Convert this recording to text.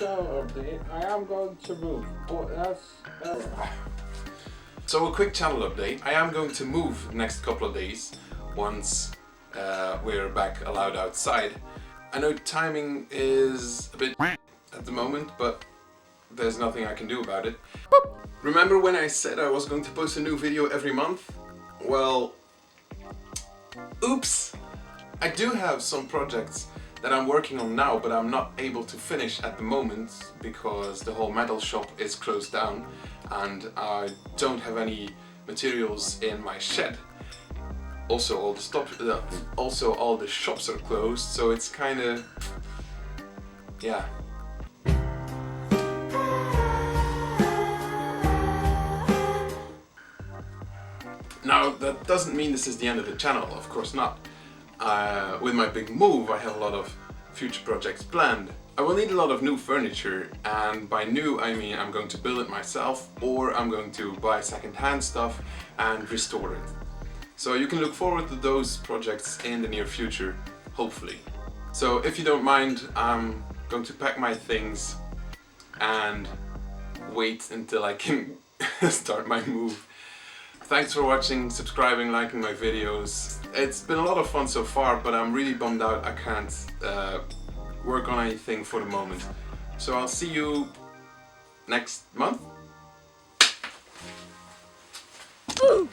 channel update. I am going to move. Oh, that's So a quick channel update. I am going to move next couple of days once we're back allowed outside. I know timing is a bit at the moment, but there's nothing I can do about it. Remember when I said I was going to post a new video every month? Well, oops! I do have some projects that I'm working on now, but I'm not able to finish at the moment because the whole metal shop is closed down and I don't have any materials in my shed. Also, all the shops are closed, so it's kind of, yeah. Now, that doesn't mean this is the end of the channel, of course not. With my big move, I have a lot of future projects planned. I will need a lot of new furniture, and by new I mean I'm going to build it myself or I'm going to buy second-hand stuff and restore it. So you can look forward to those projects in the near future, hopefully. So if you don't mind, I'm going to pack my things and wait until I can start my move. Thanks for watching, subscribing, liking my videos. It's been a lot of fun so far, but I'm really bummed out I can't work on anything for the moment. So I'll see you next month. Ooh.